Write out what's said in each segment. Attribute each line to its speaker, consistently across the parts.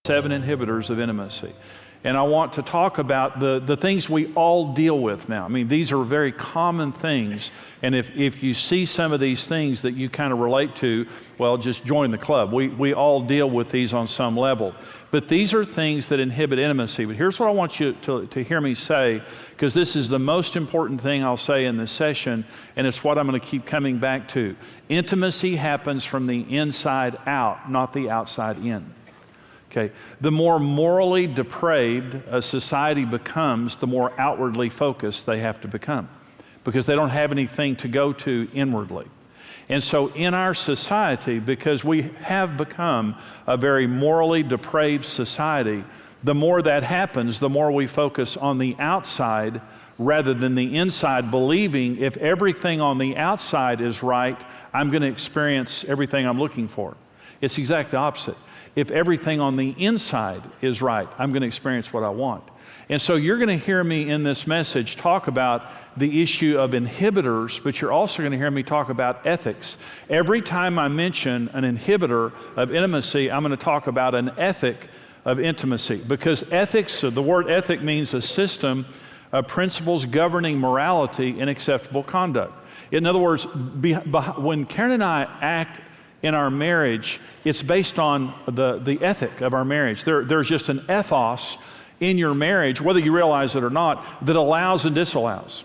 Speaker 1: 7 inhibitors of intimacy. And I want to talk about the things we all deal with now. I mean, these are very common things. And if you see some of these things that you kind of relate to, well, just join the club. We all deal with these on some level. But these are things that inhibit intimacy. But here's what I want you to hear me say, because this is the most important thing I'll say in this session, and it's what I'm going to keep coming back to. Intimacy happens from the inside out, not the outside in. Okay, the more morally depraved a society becomes, the more outwardly focused they have to become, because they don't have anything to go to inwardly. And so in our society, because we have become a very morally depraved society, the more that happens, the more we focus on the outside rather than the inside, believing if everything on the outside is right, I'm going to experience everything I'm looking for. It's exactly the opposite. If everything on the inside is right, I'm going to experience what I want. And so you're going to hear me in this message talk about the issue of inhibitors, but you're also going to hear me talk about ethics. Every time I mention an inhibitor of intimacy, I'm going to talk about an ethic of intimacy, because ethics, the word ethic means a system of principles governing morality and acceptable conduct. In other words, when Karen and I act in our marriage, it's based on the ethic of our marriage. There's just an ethos in your marriage, whether you realize it or not, that allows and disallows,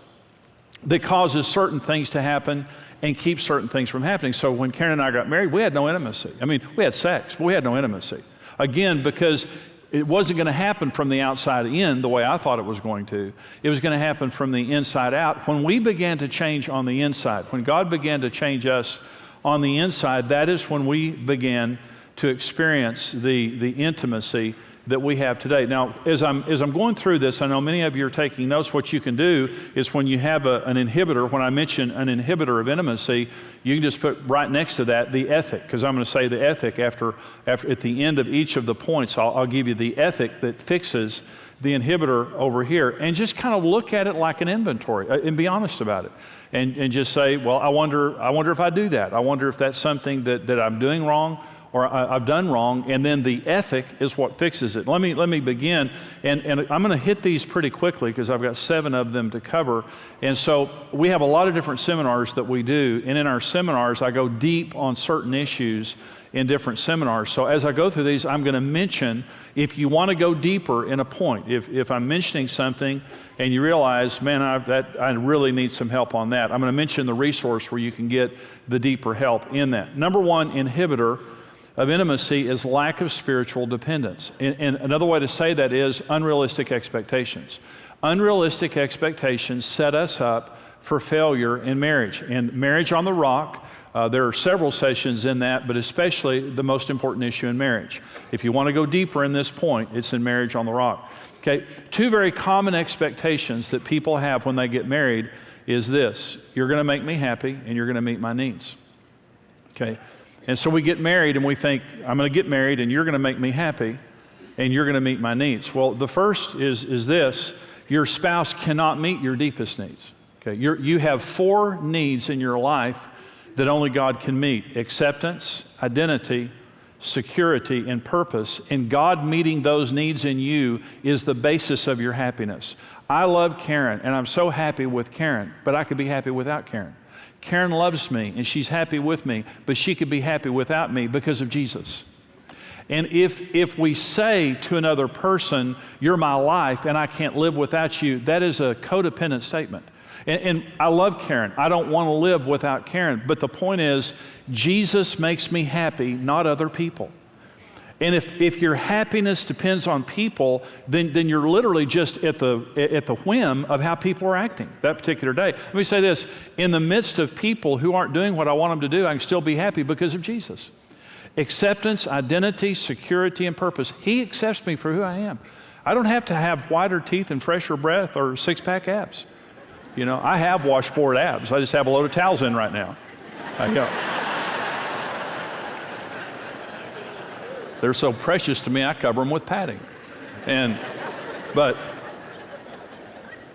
Speaker 1: that causes certain things to happen and keeps certain things from happening. So when Karen and I got married, we had no intimacy. I mean, we had sex, but we had no intimacy. Again, because it wasn't going to happen from the outside in the way I thought it was going to. It was going to happen from the inside out. When we began to change on the inside, when God began to change us on the inside, that is when we began to experience the intimacy that we have today. Now, as I'm going through this, I know many of you are taking notes. What you can do is when you have an inhibitor, when I mention an inhibitor of intimacy, you can just put right next to that the ethic, because I'm going to say the ethic after at the end of each of the points. I'll give you the ethic that fixes the inhibitor over here, and just kind of look at it like an inventory and be honest about it, and just say, well, I wonder if I do that. I wonder if that's something that I'm doing wrong or I've done wrong, and then the ethic is what fixes it. Let me begin, and I'm going to hit these pretty quickly because I've got 7 of them to cover. And so we have a lot of different seminars that we do, and in our seminars I go deep on certain issues in different seminars. So as I go through these, I'm going to mention, if you want to go deeper in a point, if I'm mentioning something and you realize, man, I really need some help on that, I'm going to mention the resource where you can get the deeper help in that. Number 1 inhibitor of intimacy is lack of spiritual dependence. And another way to say that is unrealistic expectations. Unrealistic expectations set us up for failure in marriage. And Marriage on the Rock, there are several sessions in that, but especially the most important issue in marriage. If you want to go deeper in this point, it's in Marriage on the Rock. Okay, 2 very common expectations that people have when they get married is this: you're going to make me happy and you're going to meet my needs. Okay, and so we get married and we think, I'm going to get married and you're going to make me happy and you're going to meet my needs. Well, the first is this: your spouse cannot meet your deepest needs. Okay, you have 4 needs in your life that only God can meet: acceptance, identity, security, and purpose. And God meeting those needs in you is the basis of your happiness. I love Karen, and I'm so happy with Karen, but I could be happy without Karen. Karen loves me, and she's happy with me, but she could be happy without me because of Jesus. And if we say to another person, you're my life, and I can't live without you, that is a codependent statement. And I love Karen. I don't want to live without Karen. But the point is, Jesus makes me happy, not other people. And if your happiness depends on people, then you're literally just at the whim of how people are acting that particular day. Let me say this: in the midst of people who aren't doing what I want them to do, I can still be happy because of Jesus. Acceptance, identity, security, and purpose. He accepts me for who I am. I don't have to have whiter teeth and fresher breath or 6-pack abs. You know, I have washboard abs. I just have a load of towels in right now. They're so precious to me, I cover them with padding. But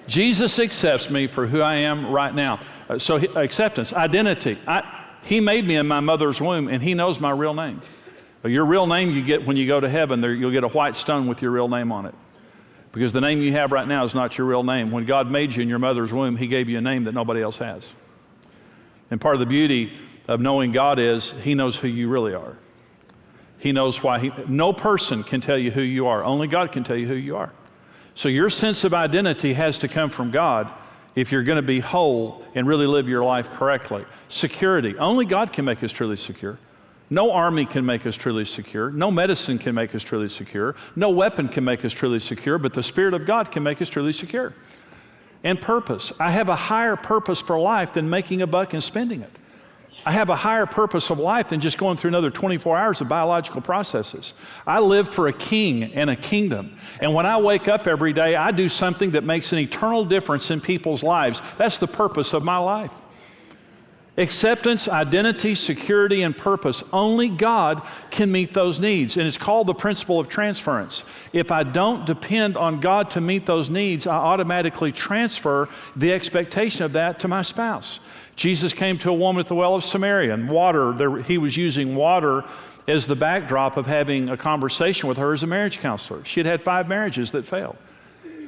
Speaker 1: Jesus accepts me for who I am right now. Acceptance, identity. He made me in my mother's womb, and He knows my real name. Your real name you get when you go to heaven. You'll get a white stone with your real name on it. Because the name you have right now is not your real name. When God made you in your mother's womb, He gave you a name that nobody else has. And part of the beauty of knowing God is He knows who you really are. He knows why. No person can tell you who you are. Only God can tell you who you are. So your sense of identity has to come from God if you're going to be whole and really live your life correctly. Security. Only God can make us truly secure. No army can make us truly secure. No medicine can make us truly secure. No weapon can make us truly secure, but the Spirit of God can make us truly secure. And purpose. I have a higher purpose for life than making a buck and spending it. I have a higher purpose of life than just going through another 24 hours of biological processes. I live for a king and a kingdom. And when I wake up every day, I do something that makes an eternal difference in people's lives. That's the purpose of my life. Acceptance, identity, security, and purpose. Only God can meet those needs. And it's called the principle of transference. If I don't depend on God to meet those needs, I automatically transfer the expectation of that to my spouse. Jesus came to a woman at the well of Samaria, and he was using water as the backdrop of having a conversation with her as a marriage counselor. She had had 5 marriages that failed.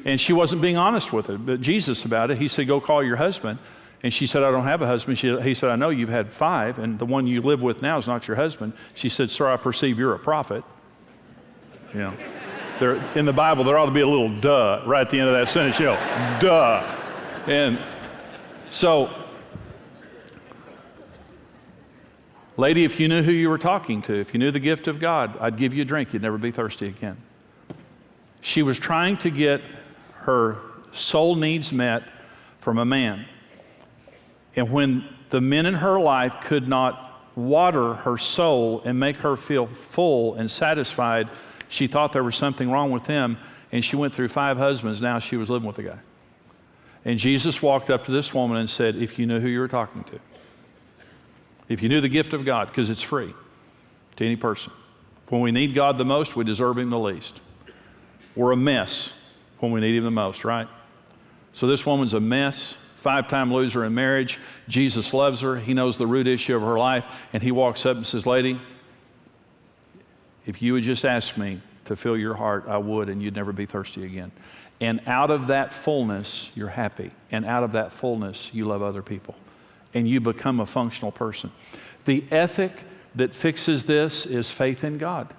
Speaker 1: And she wasn't being honest with it, but Jesus about it. He said, go call your husband. And she said, I don't have a husband. He said, I know you've had 5, and the one you live with now is not your husband. She said, sir, I perceive you're a prophet. You know, in the Bible, there ought to be a little duh right at the end of that sentence, duh. And so, lady, if you knew who you were talking to, if you knew the gift of God, I'd give you a drink. You'd never be thirsty again. She was trying to get her soul needs met from a man. And when the men in her life could not water her soul and make her feel full and satisfied, she thought there was something wrong with them, and she went through 5 husbands. Now she was living with a guy. And Jesus walked up to this woman and said, if you knew who you were talking to, if you knew the gift of God, because it's free to any person. When we need God the most, we deserve Him the least. We're a mess when we need Him the most, right? So this woman's a mess. 5-time loser in marriage. Jesus loves her. He knows the root issue of her life. And He walks up and says, lady, if you would just ask me to fill your heart, I would, and you'd never be thirsty again. And out of that fullness, you're happy. And out of that fullness, you love other people. And you become a functional person. The ethic that fixes this is faith in God.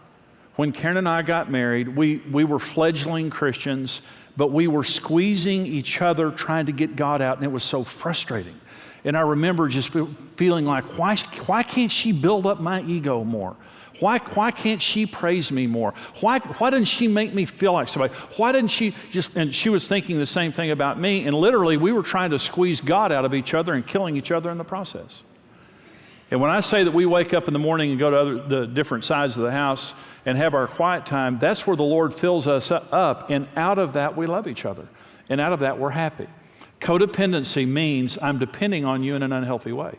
Speaker 1: When Karen and I got married, we were fledgling Christians, but we were squeezing each other trying to get God out, and it was so frustrating. And I remember just feeling like, why can't she build up my ego more? Why can't she praise me more? Why doesn't she make me feel like somebody? Why didn't she and she was thinking the same thing about me, and literally we were trying to squeeze God out of each other and killing each other in the process. And when I say that we wake up in the morning and go to the different sides of the house and have our quiet time, that's where the Lord fills us up, and out of that we love each other. And out of that we're happy. Codependency means I'm depending on you in an unhealthy way.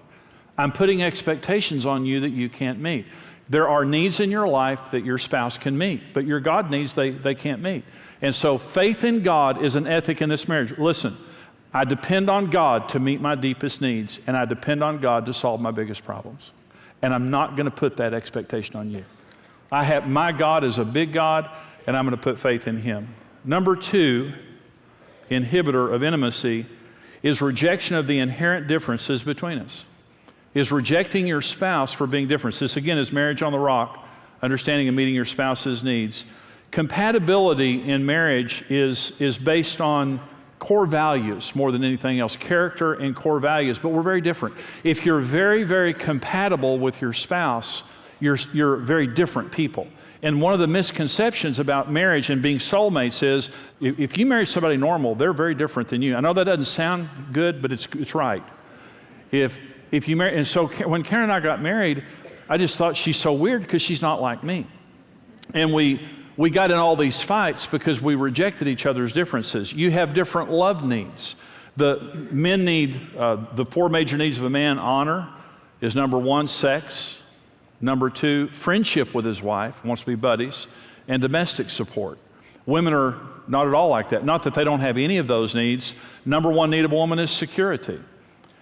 Speaker 1: I'm putting expectations on you that you can't meet. There are needs in your life that your spouse can meet, but your God needs they can't meet. And so faith in God is an ethic in this marriage. Listen, I depend on God to meet my deepest needs, and I depend on God to solve my biggest problems. And I'm not going to put that expectation on you. My God is a big God, and I'm going to put faith in Him. Number 2, inhibitor of intimacy, is rejection of the inherent differences between us. Is rejecting your spouse for being different. This again is marriage on the rock, understanding and meeting your spouse's needs. Compatibility in marriage is based on core values more than anything else, character and core values, but we're very different. If you're very, very compatible with your spouse, you're very different people. And one of the misconceptions about marriage and being soulmates is if you marry somebody normal, they're very different than you. I know that doesn't sound good, but it's right. If you marry, and so when Karen and I got married, I just thought she's so weird because she's not like me. And we got in all these fights because we rejected each other's differences. You have different love needs. The men need the 4 major needs of a man. Honor is number 1, sex. Number 2, friendship with his wife, wants to be buddies, and domestic support. Women are not at all like that. Not that they don't have any of those needs. Number 1 need of a woman is security.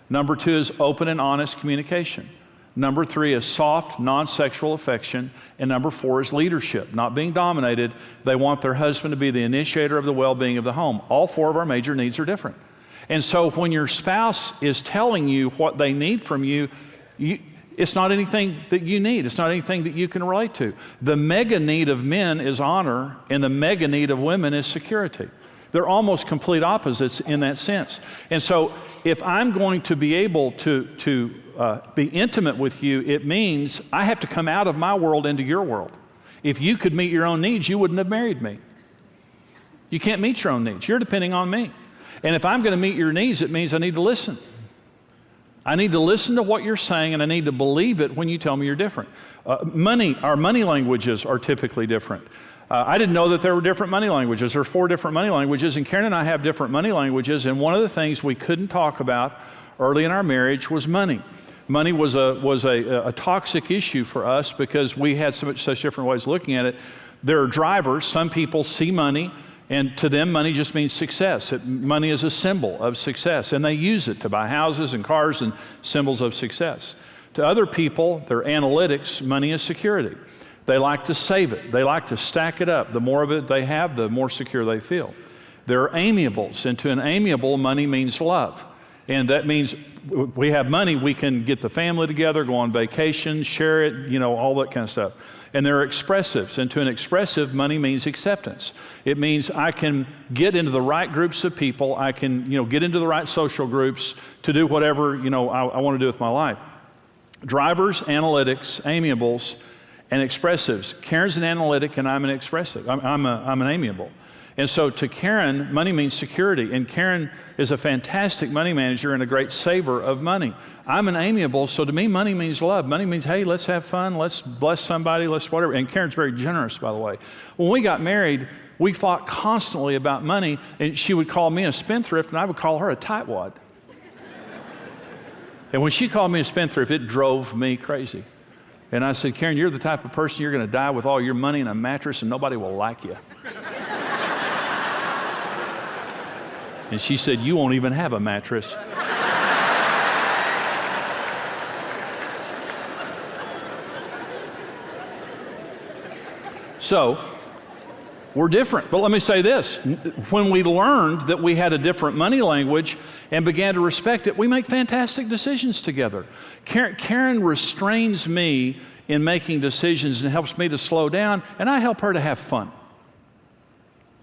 Speaker 1: Number 2 is open and honest communication. Number 3 is soft, non-sexual affection. And number 4 is leadership, not being dominated. They want their husband to be the initiator of the well-being of the home. All 4 of our major needs are different. And so when your spouse is telling you what they need from you, it's not anything that you need. It's not anything that you can relate to. The mega need of men is honor, and the mega need of women is security. They're almost complete opposites in that sense. And so if I'm going to be able to be intimate with you, it means I have to come out of my world into your world. If you could meet your own needs, you wouldn't have married me. You can't meet your own needs. You're depending on me. And if I'm going to meet your needs, it means I need to listen. I need to listen to what you're saying, and I need to believe it when you tell me you're different. Our money languages are typically different. I didn't know that there were different money languages. There are 4 different money languages, and Karen and I have different money languages, and one of the things we couldn't talk about early in our marriage was money. Money was a toxic issue for us because we had such different ways of looking at it. There are drivers. Some people see money, and to them, money just means success. Money is a symbol of success, and they use it to buy houses and cars and symbols of success. To other people, their analytics, money is security. They like to save it. They like to stack it up. The more of it they have, the more secure they feel. There are amiables, and to an amiable, money means love. And that means we have money, we can get the family together, go on vacation, share it, all that kind of stuff. And there are expressives, and to an expressive, money means acceptance. It means I can get into the right groups of people, I can, get into the right social groups to do whatever, I want to do with my life. Drivers, analytics, amiables, and expressives. Karen's an analytic, and I'm an expressive. I'm an amiable. And so to Karen, money means security, and Karen is a fantastic money manager and a great saver of money. I'm an amiable, so to me, money means love. Money means, hey, let's have fun, let's bless somebody, let's whatever. And Karen's very generous, by the way. When we got married, we fought constantly about money, and she would call me a spendthrift, and I would call her a tightwad. And when she called me a spendthrift, it drove me crazy. And I said, Karen, you're the type of person you're going to die with all your money in a mattress and nobody will like you. And she said, you won't even have a mattress. So, we're different. But let me say this. When we learned that we had a different money language and began to respect it, we make fantastic decisions together. Karen restrains me in making decisions and helps me to slow down, and I help her to have fun.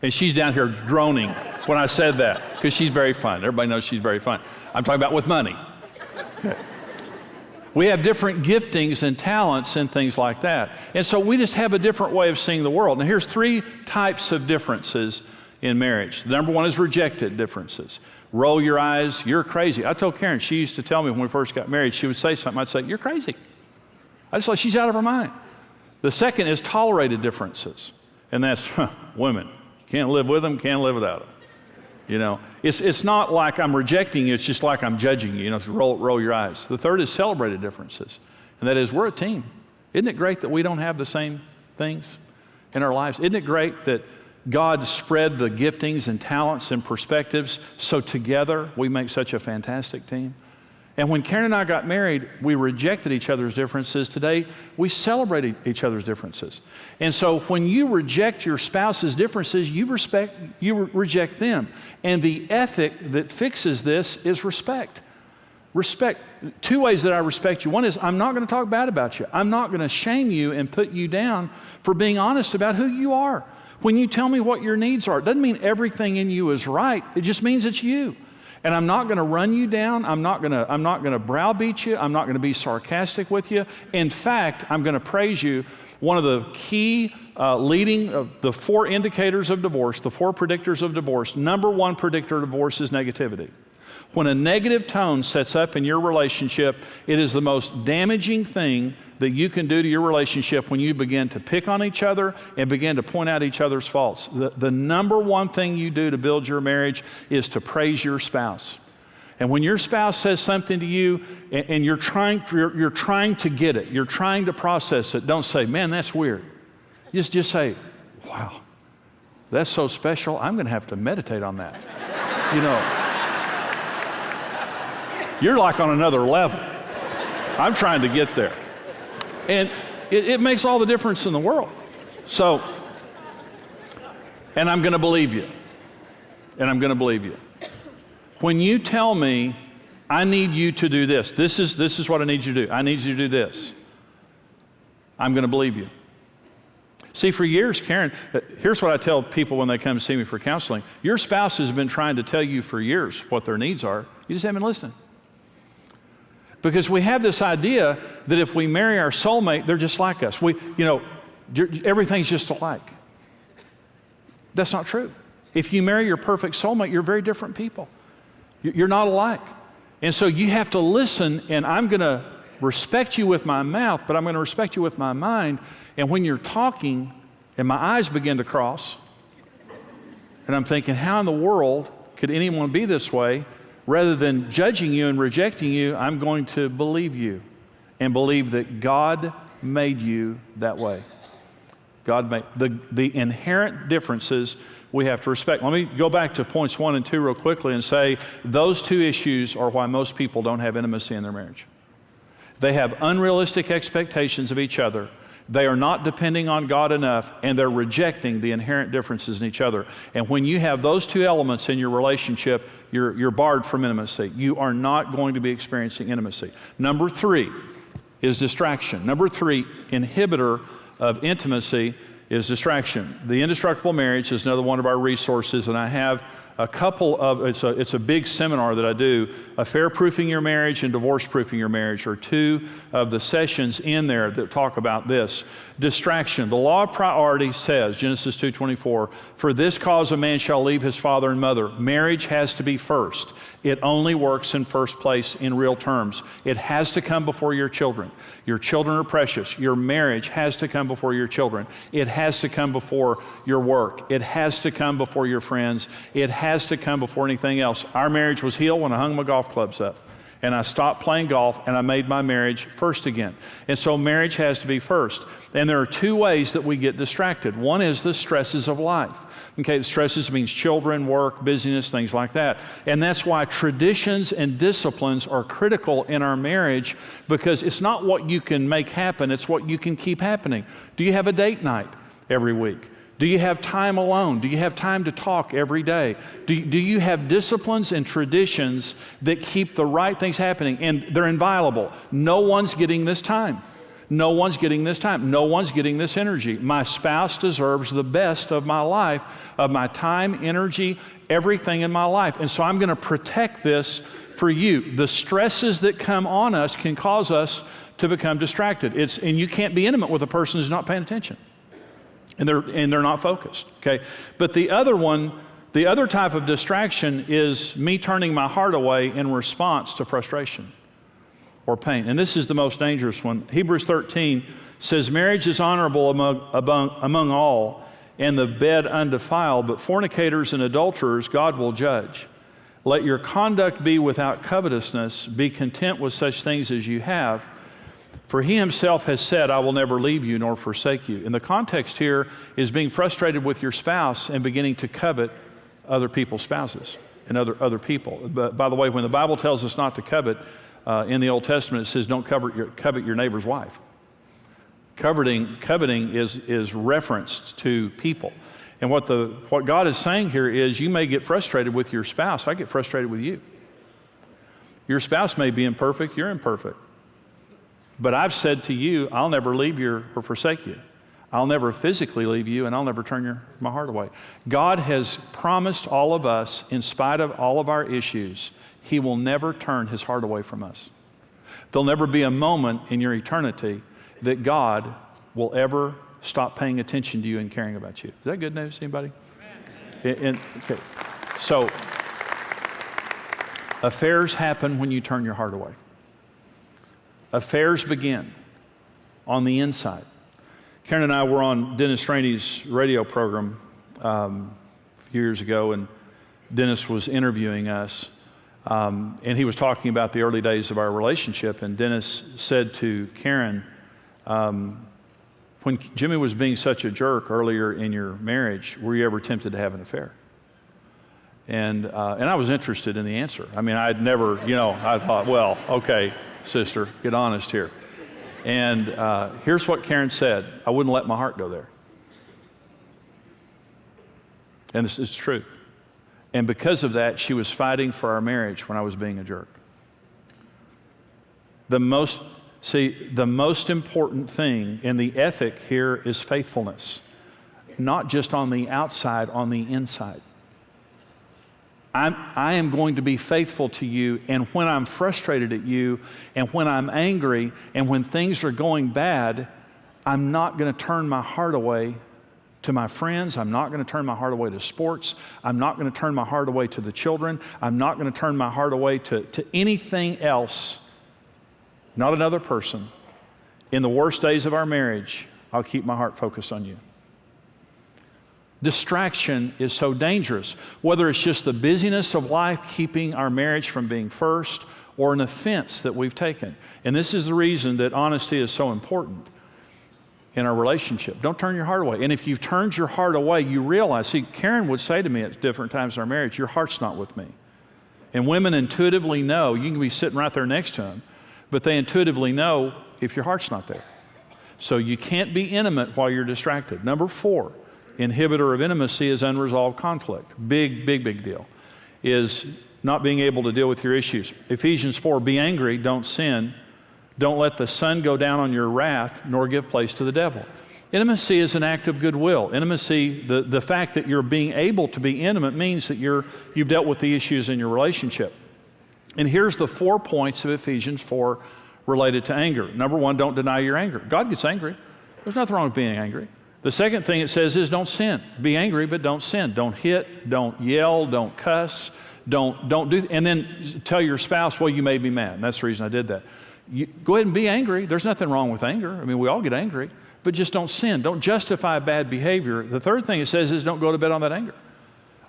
Speaker 1: And she's down here groaning when I said that, because she's very fun. Everybody knows she's very fun. I'm talking about with money. Okay. We have different giftings and talents and things like that. And so we just have a different way of seeing the world. Now here's 3 types of differences in marriage. The number 1 is rejected differences. Roll your eyes, you're crazy. I told Karen, she used to tell me when we first got married, she would say something, I'd say, you're crazy. I just thought she's out of her mind. The second is tolerated differences. And that's women. Can't live with them, can't live without them. It's not like I'm rejecting you, it's just like I'm judging you. Roll your eyes. The third is celebrated differences. And that is, we're a team. Isn't it great that we don't have the same things in our lives? Isn't it great that God spread the giftings and talents and perspectives so together we make such a fantastic team? And when Karen and I got married, we rejected each other's differences. Today, we celebrate each other's differences. And so when you reject your spouse's differences, you reject them. And the ethic that fixes this is respect. Respect. 2 ways that I respect you. One is I'm not going to talk bad about you. I'm not going to shame you and put you down for being honest about who you are. When you tell me what your needs are, it doesn't mean everything in you is right. It just means it's you. And I'm not going to run you down. I'm not going to browbeat you. I'm not going to be sarcastic with you. In fact, I'm going to praise you. One of the key the 4 indicators of divorce, the 4 predictors of divorce, number 1 predictor of divorce is negativity. When a negative tone sets up in your relationship, it is the most damaging thing that you can do to your relationship when you begin to pick on each other and begin to point out each other's faults. The number 1 thing you do to build your marriage is to praise your spouse. And when your spouse says something to you and you're trying to get it, you're trying to process it, don't say, man, that's weird. Just say, wow, that's so special. I'm going to have to meditate on that. You're like on another level. I'm trying to get there. And it makes all the difference in the world. So, and I'm going to believe you. And I'm going to believe you. When you tell me, I need you to do this, this is what I need you to do. I need you to do this. I'm going to believe you. See, for years, Karen, here's what I tell people when they come to see me for counseling. Your spouse has been trying to tell you for years what their needs are. You just haven't been listening. Because we have this idea that if we marry our soulmate, they're just like us. Everything's just alike. That's not true. If you marry your perfect soulmate, you're very different people. You're not alike. And so you have to listen, and I'm going to respect you with my mouth, but I'm going to respect you with my mind. And when you're talking, and my eyes begin to cross, and I'm thinking, how in the world could anyone be this way? Rather than judging you and rejecting you, I'm going to believe you and believe that God made you that way. God made the inherent differences we have to respect. Let me go back to points 1 and 2 real quickly and say those two issues are why most people don't have intimacy in their marriage. They have unrealistic expectations of each other. They are not depending on God enough, and they're rejecting the inherent differences in each other. And when you have those two elements in your relationship, you're barred from intimacy. You are not going to be experiencing intimacy. Number 3 is distraction. Number 3, inhibitor of intimacy is distraction. The Indestructible Marriage is another one of our resources, and I have a couple of, it's a big seminar that I do. Affair-proofing your marriage and divorce-proofing your marriage are two of the sessions in there that talk about this. Distraction. The law of priority says, Genesis 2:24, for this cause a man shall leave his father and mother. Marriage has to be first. It only works in first place in real terms. It has to come before your children. Your children are precious. Your marriage has to come before your children. It has to come before your work. It has to come before your friends. It has to come before anything else. Our marriage was healed when I hung my golf clubs up. And I stopped playing golf, and I made my marriage first again. And so marriage has to be first. And there are two ways that we get distracted. One is the stresses of life. Okay, the stresses means children, work, busyness, things like that. And that's why traditions and disciplines are critical in our marriage, because it's not what you can make happen, it's what you can keep happening. Do you have a date night every week? Do you have time alone? Do you have time to talk every day? Do you have disciplines and traditions that keep the right things happening? And they're inviolable. No one's getting this time. No one's getting this time. No one's getting this energy. My spouse deserves the best of my life, of my time, energy, everything in my life. And so I'm going to protect this for you. The stresses that come on us can cause us to become distracted. And you can't be intimate with a person who's not paying attention. And they're not focused, okay? But the other type of distraction is me turning my heart away in response to frustration or pain. And this is the most dangerous one. Hebrews 13 says, marriage is honorable among all, and the bed undefiled, but fornicators and adulterers God will judge. Let your conduct be without covetousness. Be content with such things as you have. For he himself has said, I will never leave you nor forsake you. And the context here is being frustrated with your spouse and beginning to covet other people's spouses and other people. But by the way, when the Bible tells us not to covet, in the Old Testament it says don't covet your neighbor's wife. Coveting is referenced to people. And what God is saying here is you may get frustrated with your spouse. I get frustrated with you. Your spouse may be imperfect, you're imperfect. But I've said to you, I'll never leave you or forsake you. I'll never physically leave you, and I'll never turn my heart away. God has promised all of us, in spite of all of our issues, he will never turn his heart away from us. There'll never be a moment in your eternity that God will ever stop paying attention to you and caring about you. Is that good news, anybody? Okay. So, affairs happen when you turn your heart away. Affairs begin on the inside. Karen and I were on Dennis Rainey's radio program a few years ago, and Dennis was interviewing us, and he was talking about the early days of our relationship, and Dennis said to Karen, when Jimmy was being such a jerk earlier in your marriage, were you ever tempted to have an affair? And I was interested in the answer. I mean, I'd never, I thought, well, okay, sister, get honest here. And here's what Karen said. I wouldn't let my heart go there. And this is truth. And because of that, she was fighting for our marriage when I was being a jerk. The most important thing in the ethic here is faithfulness. Not just on the outside, on the inside. I am going to be faithful to you, and when I'm frustrated at you, and when I'm angry, and when things are going bad, I'm not going to turn my heart away to my friends. I'm not going to turn my heart away to sports. I'm not going to turn my heart away to the children. I'm not going to turn my heart away to anything else, not another person. In the worst days of our marriage, I'll keep my heart focused on you. Distraction is so dangerous, whether it's just the busyness of life keeping our marriage from being first, or an offense that we've taken. And this is the reason that honesty is so important in our relationship. Don't turn your heart away. And if you've turned your heart away, you realize, see, Karen would say to me at different times in our marriage, your heart's not with me. And women intuitively know, you can be sitting right there next to them, but they intuitively know if your heart's not there. So you can't be intimate while you're distracted. Number 4, inhibitor of intimacy is unresolved conflict. Big deal. Is not being able to deal with your issues. Ephesians 4, be angry, don't sin. Don't let the sun go down on your wrath, nor give place to the devil. Intimacy is an act of goodwill. Intimacy, the fact that you're being able to be intimate means that you've dealt with the issues in your relationship. And here's the 4 points of Ephesians 4 related to anger. Number 1, don't deny your anger. God gets angry. There's nothing wrong with being angry. The second thing it says is don't sin. Be angry, but don't sin. Don't hit, don't yell, don't cuss, don't do, and then tell your spouse, well, you made me mad. And that's the reason I did that. Go ahead and be angry. There's nothing wrong with anger. I mean, we all get angry, but just don't sin. Don't justify bad behavior. The third thing it says is don't go to bed on that anger.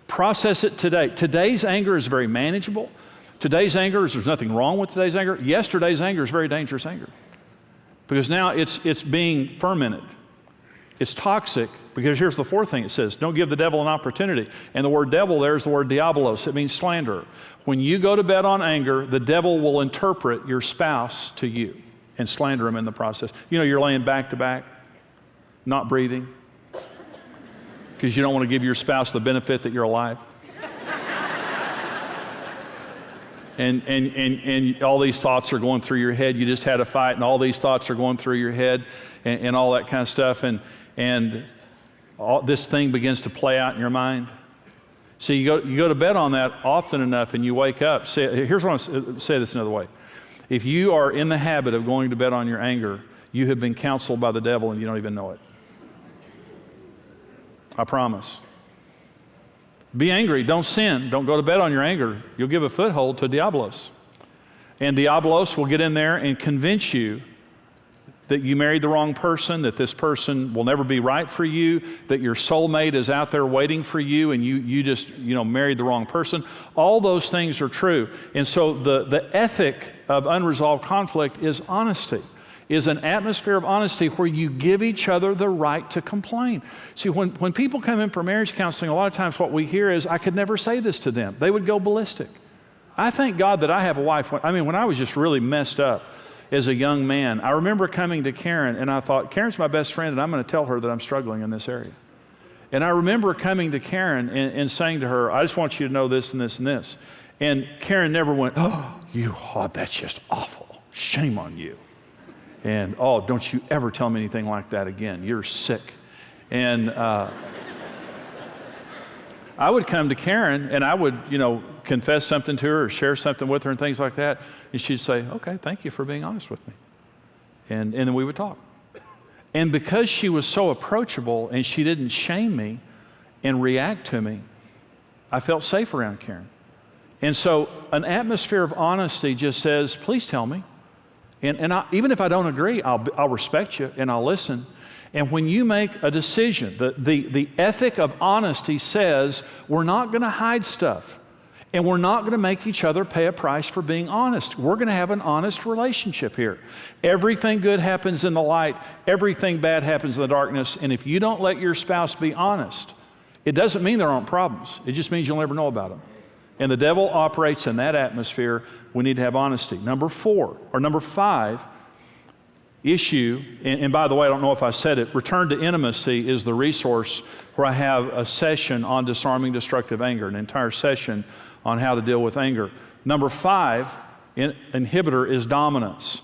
Speaker 1: Process it today. Today's anger is very manageable. Today's anger there's nothing wrong with today's anger. Yesterday's anger is very dangerous anger because now it's being fermented. It's toxic because here's the 4th thing it says, don't give the devil an opportunity. And the word devil there is the word diabolos. It means slanderer. When you go to bed on anger, the devil will interpret your spouse to you and slander him in the process. You know, you're laying back to back, not breathing, because you don't want to give your spouse the benefit that you're alive. And all these thoughts are going through your head. You just had a fight, and all these thoughts are going through your head, and all that kind of stuff. And all this thing begins to play out in your mind. So you go to bed on that often enough, and you wake up. Here's what I'll say this another way. If you are in the habit of going to bed on your anger, you have been counseled by the devil, and you don't even know it. I promise. Be angry, don't sin, don't go to bed on your anger. You'll give a foothold to Diabolos. And Diabolos will get in there and convince you that you married the wrong person, that this person will never be right for you, that your soulmate is out there waiting for you and you just married the wrong person. All those things are true. And so the ethic of unresolved conflict is honesty. Is an atmosphere of honesty where you give each other the right to complain. See, when people come in for marriage counseling, a lot of times what we hear is, I could never say this to them. They would go ballistic. I thank God that I have a wife. When I was just really messed up as a young man, I remember coming to Karen and I thought, Karen's my best friend and I'm going to tell her that I'm struggling in this area. And I remember coming to Karen and saying to her, I just want you to know this and this and this. And Karen never went, that's just awful. Shame on you. And, don't you ever tell me anything like that again. You're sick. And I would come to Karen and I would, confess something to her or share something with her and things like that. And she'd say, okay, thank you for being honest with me. And then we would talk. And because she was so approachable and she didn't shame me and react to me, I felt safe around Karen. And so an atmosphere of honesty just says, please tell me. And even if I don't agree, I'll respect you and I'll listen. And when you make a decision, the ethic of honesty says we're not going to hide stuff and we're not going to make each other pay a price for being honest. We're going to have an honest relationship here. Everything good happens in the light. Everything bad happens in the darkness. And if you don't let your spouse be honest, it doesn't mean there aren't problems. It just means you'll never know about them. And the devil operates in that atmosphere. We need to have honesty. Number 5 issue, and by the way, I don't know if I said it, Return to Intimacy is the resource where I have a session on disarming destructive anger, an entire session on how to deal with anger. Number 5 inhibitor is dominance.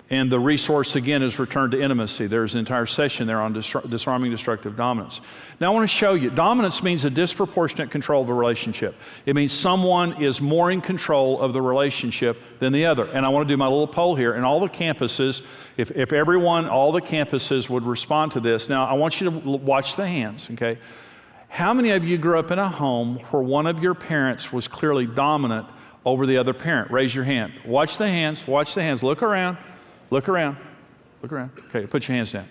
Speaker 1: And the resource, again, is Return to Intimacy. There's an entire session there on disarming destructive dominance. Now, I want to show you, dominance means a disproportionate control of the relationship. It means someone is more in control of the relationship than the other. And I want to do my little poll here. And all the campuses, if everyone, all the campuses would respond to this. Now, I want you to watch the hands, okay? How many of you grew up in a home where one of your parents was clearly dominant over the other parent? Raise your hand. Watch the hands. Watch the hands. Look around. Look around. Look around. Okay, put your hands down.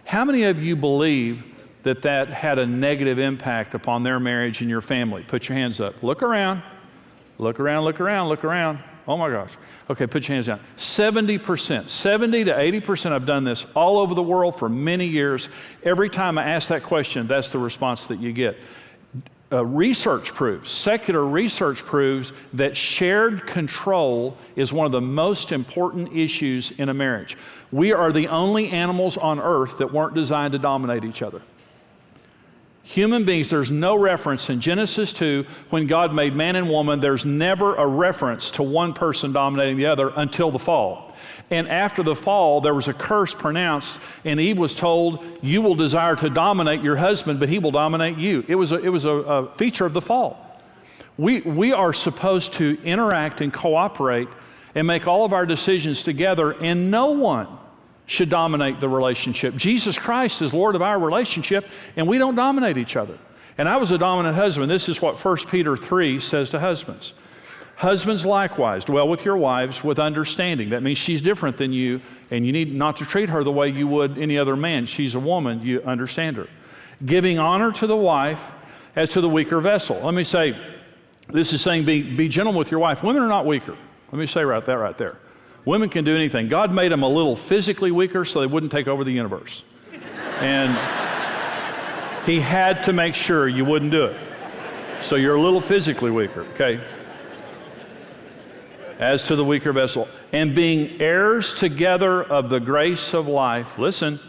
Speaker 1: How many of you believe that that had a negative impact upon their marriage and your family? Put your hands up. Look around. Look around, look around, look around. Oh my gosh. Okay, put your hands down. 70%, 70 to 80%, I've done this all over the world for many years. Every time I ask that question, that's the response that you get. Secular research proves that shared control is one of the most important issues in a marriage. We are the only animals on earth that weren't designed to dominate each other. Human beings, there's no reference in Genesis 2, when God made man and woman, there's never a reference to one person dominating the other until the fall. And after the fall, there was a curse pronounced, and Eve was told, you will desire to dominate your husband, but he will dominate you. It was a feature of the fall. We are supposed to interact and cooperate and make all of our decisions together, and no one should dominate the relationship. Jesus Christ is Lord of our relationship, and we don't dominate each other. And I was a dominant husband. This is what 1 Peter 3 says to husbands. Husbands likewise, dwell with your wives with understanding. That means she's different than you, and you need not to treat her the way you would any other man. She's a woman, you understand her. Giving honor to the wife as to the weaker vessel. Let me say, this is saying be gentle with your wife. Women are not weaker. Let me say that right there. Women can do anything. God made them a little physically weaker so they wouldn't take over the universe. And He had to make sure you wouldn't do it. So you're a little physically weaker, okay? As to the weaker vessel. And being heirs together of the grace of life. Listen,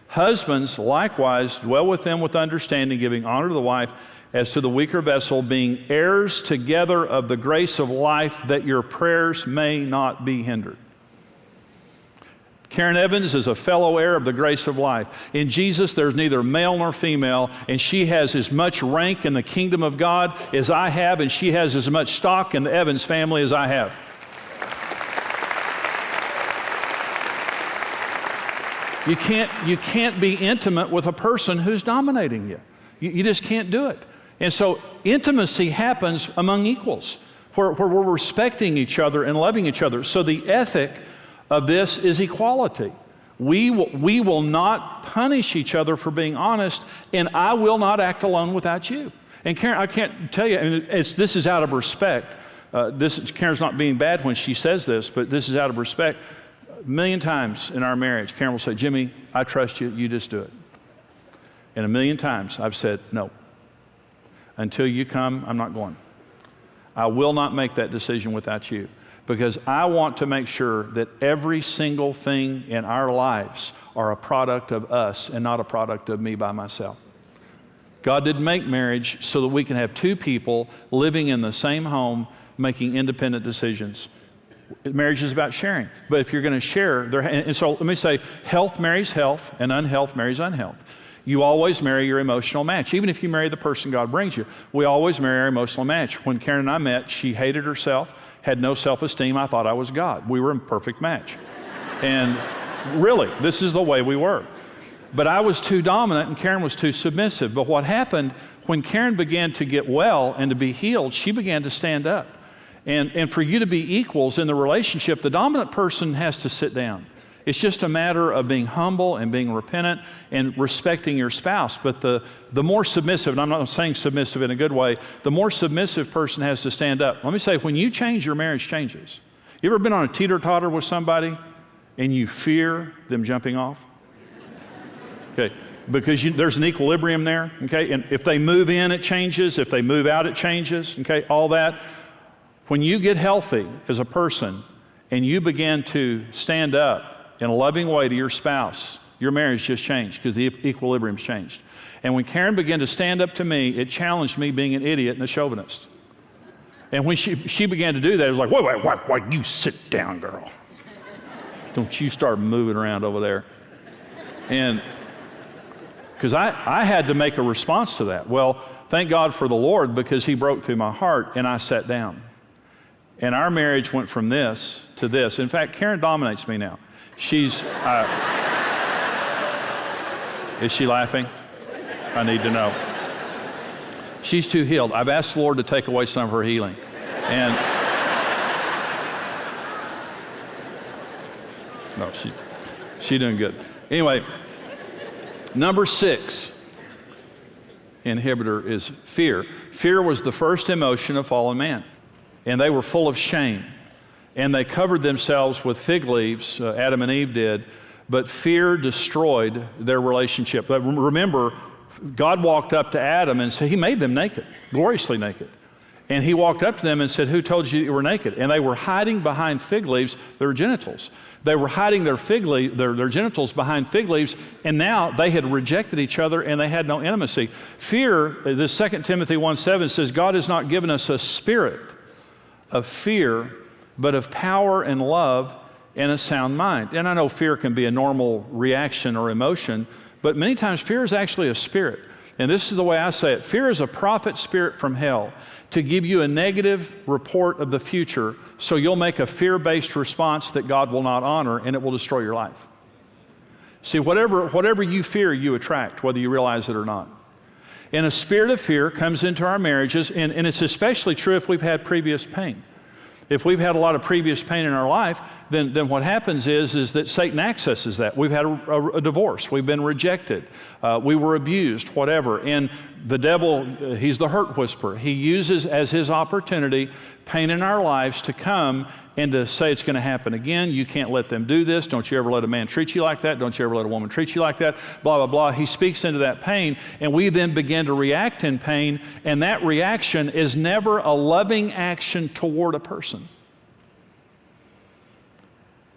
Speaker 1: husbands likewise dwell with them with understanding, giving honor to the wife as to the weaker vessel, being heirs together of the grace of life, that your prayers may not be hindered. Karen Evans is a fellow heir of the grace of life. In Jesus, there's neither male nor female, and she has as much rank in the kingdom of God as I have, and she has as much stock in the Evans family as I have. You can't be intimate with a person who's dominating you. You just can't do it. And so intimacy happens among equals, where we're respecting each other and loving each other. So the ethic of this is equality. We will not punish each other for being honest, and I will not act alone without you. And Karen, I can't tell you, this is out of respect. Karen's not being bad when she says this, but this is out of respect. A million times in our marriage, Karen will say, Jimmy, I trust you, you just do it. And a million times I've said, no. Until you come, I'm not going. I will not make that decision without you, because I want to make sure that every single thing in our lives are a product of us and not a product of me by myself. God didn't make marriage so that we can have two people living in the same home making independent decisions. Marriage is about sharing. But if you're going to share, and so let me say, health marries health and unhealth marries unhealth. You always marry your emotional match. Even if you marry the person God brings you, we always marry our emotional match. When Karen and I met, she hated herself, had no self-esteem. I thought I was God. We were a perfect match. And really, this is the way we were. But I was too dominant and Karen was too submissive. But what happened when Karen began to get well and to be healed, she began to stand up. And for you to be equals in the relationship, the dominant person has to sit down. It's just a matter of being humble and being repentant and respecting your spouse. But the more submissive, and I'm not saying submissive in a good way, the more submissive person has to stand up. Let me say, when you change, your marriage changes. You ever been on a teeter-totter with somebody and you fear them jumping off? Okay. because there's an equilibrium there, okay? And if they move in, it changes. If they move out, it changes, okay? All that. When you get healthy as a person and you begin to stand up in a loving way to your spouse, your marriage just changed because the equilibrium's changed. And when Karen began to stand up to me, it challenged me being an idiot and a chauvinist. And when she began to do that, it was like, wait, you sit down, girl. Don't you start moving around over there. And because I had to make a response to that. Well, thank God for the Lord, because he broke through my heart and I sat down. And our marriage went from this to this. In fact, Karen dominates me now. She's, is she laughing? I need to know. She's too healed. I've asked the Lord to take away some of her healing. And no, she's doing good. Anyway, number 6 inhibitor is fear. Fear was the first emotion of fallen man. And they were full of shame. And they covered themselves with fig leaves, Adam and Eve did, but fear destroyed their relationship. But remember, God walked up to Adam and said, he made them naked, gloriously naked. And he walked up to them and said, who told you that you were naked? And they were hiding behind fig leaves, their genitals. They were hiding their genitals behind fig leaves, and now they had rejected each other and they had no intimacy. Fear, this 2 Timothy 1:7 says, God has not given us a spirit of fear, but of power and love and a sound mind. And I know fear can be a normal reaction or emotion, but many times fear is actually a spirit. And this is the way I say it. Fear is a prophet spirit from hell to give you a negative report of the future, so you'll make a fear-based response that God will not honor, and it will destroy your life. See, whatever you fear, you attract, whether you realize it or not. And a spirit of fear comes into our marriages, and it's especially true if we've had previous pain. If we've had a lot of previous pain in our life, then what happens is that Satan accesses that. We've had a divorce. We've been rejected. We were abused, whatever. And the devil, he's the hurt whisperer. He uses as his opportunity pain in our lives to come and to say it's going to happen again. You can't let them do this. Don't you ever let a man treat you like that. Don't you ever let a woman treat you like that. Blah, blah, blah. He speaks into that pain, and we then begin to react in pain, and that reaction is never a loving action toward a person.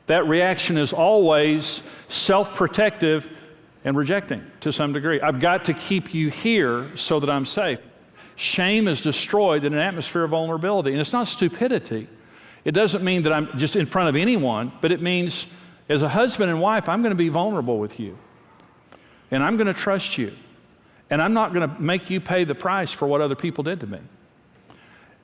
Speaker 1: That reaction is always self-protective and rejecting to some degree. I've got to keep you here so that I'm safe. Shame is destroyed in an atmosphere of vulnerability, and it's not stupidity. It doesn't mean that I'm just in front of anyone, but it means as a husband and wife, I'm going to be vulnerable with you, and I'm going to trust you, and I'm not going to make you pay the price for what other people did to me.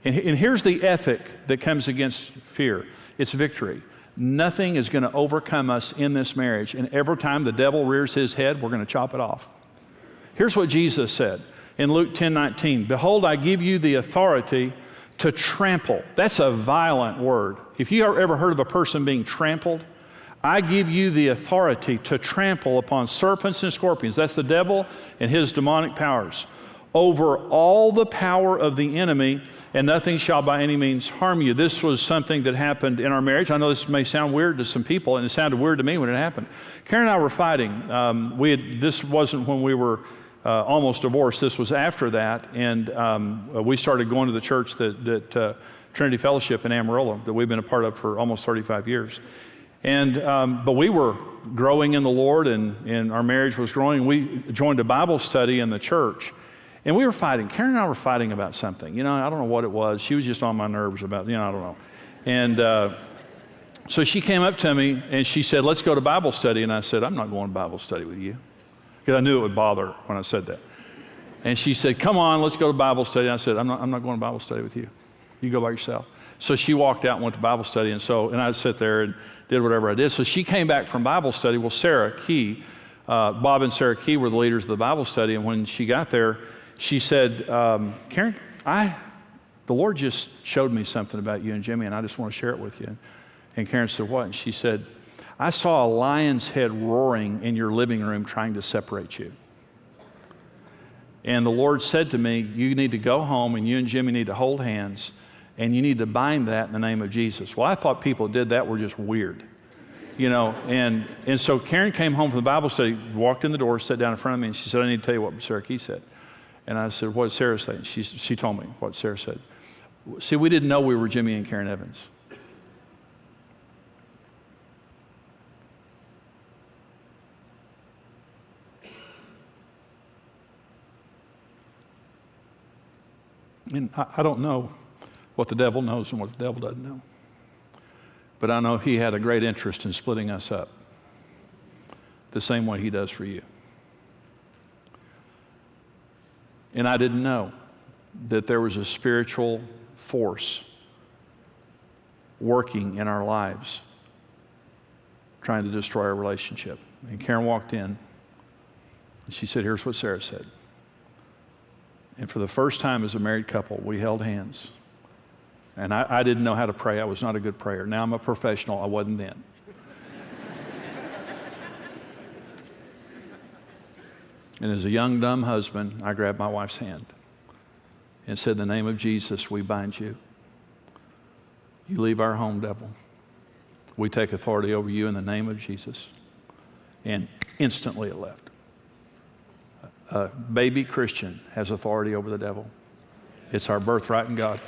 Speaker 1: And here's the ethic that comes against fear. It's victory. Nothing is going to overcome us in this marriage, and every time the devil rears his head, we're going to chop it off. Here's what Jesus said in Luke 10:19. Behold, I give you the authority to trample. That's a violent word. If you ever heard of a person being trampled, I give you the authority to trample upon serpents and scorpions. That's the devil and his demonic powers. Over all the power of the enemy, and nothing shall by any means harm you. This was something that happened in our marriage. I know this may sound weird to some people, and it sounded weird to me when it happened. Karen and I were fighting. This wasn't when we were almost divorced. This was after that, and we started going to the church that Trinity Fellowship in Amarillo that we've been a part of for almost 35 years. And but we were growing in the Lord, and our marriage was growing. We joined a Bible study in the church, and we were fighting. Karen and I were fighting about something. You know, I don't know what it was. She was just on my nerves about, I don't know. And so she came up to me and she said, let's go to Bible study. And I said, I'm not going to Bible study with you. Because I knew it would bother her when I said that. And she said, come on, let's go to Bible study. And I said, I'm not going to Bible study with you. You go by yourself. So she walked out and went to Bible study. And I'd sit there and did whatever I did. So she came back from Bible study. Well, Sarah Key, Bob and Sarah Key were the leaders of the Bible study. And when she got there, she said, Karen, the Lord just showed me something about you and Jimmy, and I just want to share it with you. And Karen said, what? And she said, I saw a lion's head roaring in your living room trying to separate you. And the Lord said to me, you need to go home and you and Jimmy need to hold hands and you need to bind that in the name of Jesus. Well, I thought people who did that were just weird. and so Karen came home from the Bible study, walked in the door, sat down in front of me, and she said, I need to tell you what Sarah Key said. And I said, what did Sarah say? And she told me what Sarah said. See, we didn't know we were Jimmy and Karen Evans. And I don't know what the devil knows and what the devil doesn't know. But I know he had a great interest in splitting us up the same way he does for you. And I didn't know that there was a spiritual force working in our lives trying to destroy our relationship. And Karen walked in and she said, here's what Sarah said. And for the first time as a married couple, we held hands. And I didn't know how to pray. I was not a good prayer. Now I'm a professional. I wasn't then. And as a young, dumb husband, I grabbed my wife's hand and said, in the name of Jesus, we bind you. You leave our home, devil. We take authority over you in the name of Jesus. And instantly it left. A baby Christian has authority over the devil. It's our birthright in God.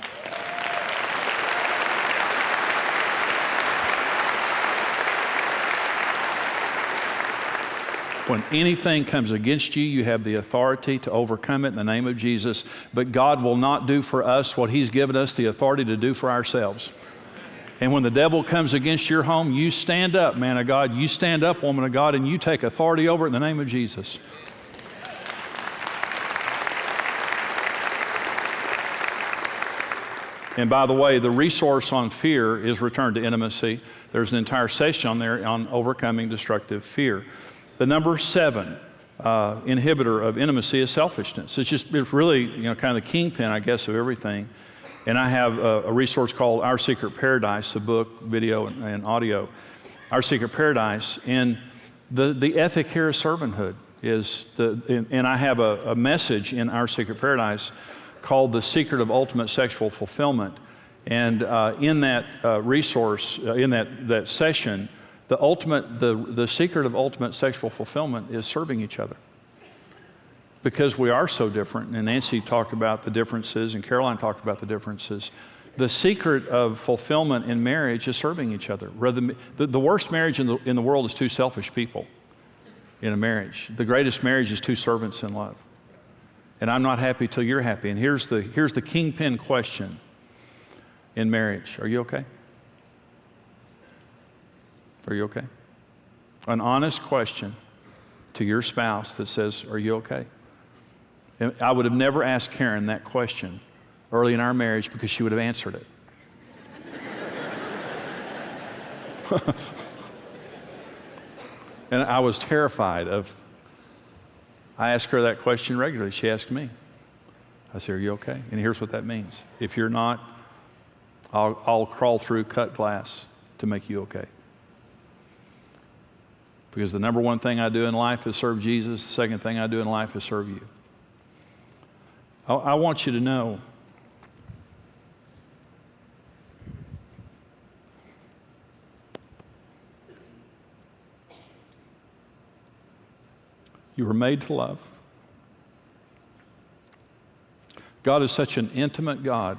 Speaker 1: When anything comes against you, you have the authority to overcome it in the name of Jesus. But God will not do for us what He's given us the authority to do for ourselves. And when the devil comes against your home, you stand up, man of God. You stand up, woman of God, and you take authority over it in the name of Jesus. And by the way, the resource on fear is Return to Intimacy. There's an entire session on there on overcoming destructive fear. The number 7 inhibitor of intimacy is selfishness. It's really, kind of the kingpin, I guess, of everything. And I have a resource called Our Secret Paradise, a book, video, and audio. Our Secret Paradise. And the ethic here is servanthood. And I have a message in Our Secret Paradise called The Secret of Ultimate Sexual Fulfillment. And in that resource, in that session, the secret of ultimate sexual fulfillment is serving each other. Because we are so different, and Nancy talked about the differences, and Caroline talked about the differences. The secret of fulfillment in marriage is serving each other. The worst marriage in the world is two selfish people in a marriage. The greatest marriage is two servants in love. And I'm not happy till you're happy. And here's the kingpin question in marriage. Are you okay? Are you okay? An honest question to your spouse that says, are you okay? And I would have never asked Karen that question early in our marriage because she would have answered it. And I was terrified I ask her that question regularly. She asked me. I said, are you okay? And here's what that means. If you're not, I'll crawl through cut glass to make you okay. Because the number one thing I do in life is serve Jesus. The second thing I do in life is serve you. I want you to know you were made to love. God is such an intimate God.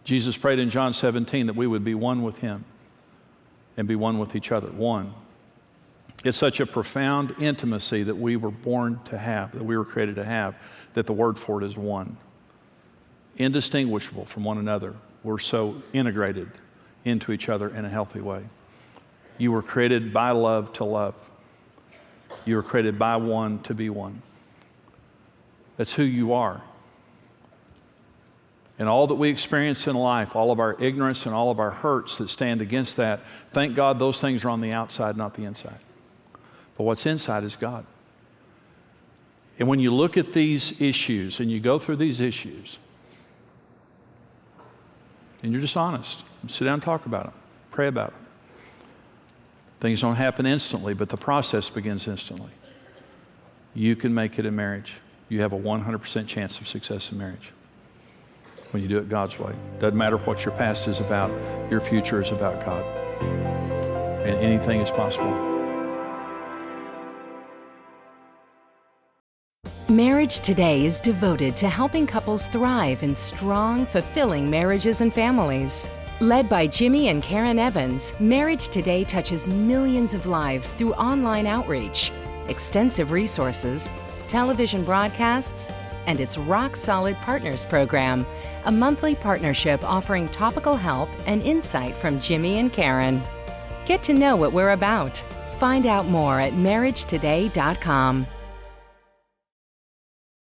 Speaker 1: Jesus prayed in John 17 that we would be one with Him and be one with each other. One. It's such a profound intimacy that we were born to have, that we were created to have, that the word for it is one. Indistinguishable from one another. We're so integrated into each other in a healthy way. You were created by love to love. You were created by one to be one. That's who you are. And all that we experience in life, all of our ignorance and all of our hurts that stand against that, thank God those things are on the outside, not the inside. But what's inside is God. And when you look at these issues and you go through these issues, and you're just honest, sit down and talk about them, pray about them. Things don't happen instantly, but the process begins instantly. You can make it in marriage. You have a 100% chance of success in marriage when you do it God's way. Doesn't matter what your past is about, your future is about God. and anything is possible.
Speaker 2: Marriage Today is devoted to helping couples thrive in strong, fulfilling marriages and families. Led by Jimmy and Karen Evans, Marriage Today touches millions of lives through online outreach, extensive resources, television broadcasts, and its Rock Solid Partners program, a monthly partnership offering topical help and insight from Jimmy and Karen. Get to know what we're about. Find out more at marriagetoday.com.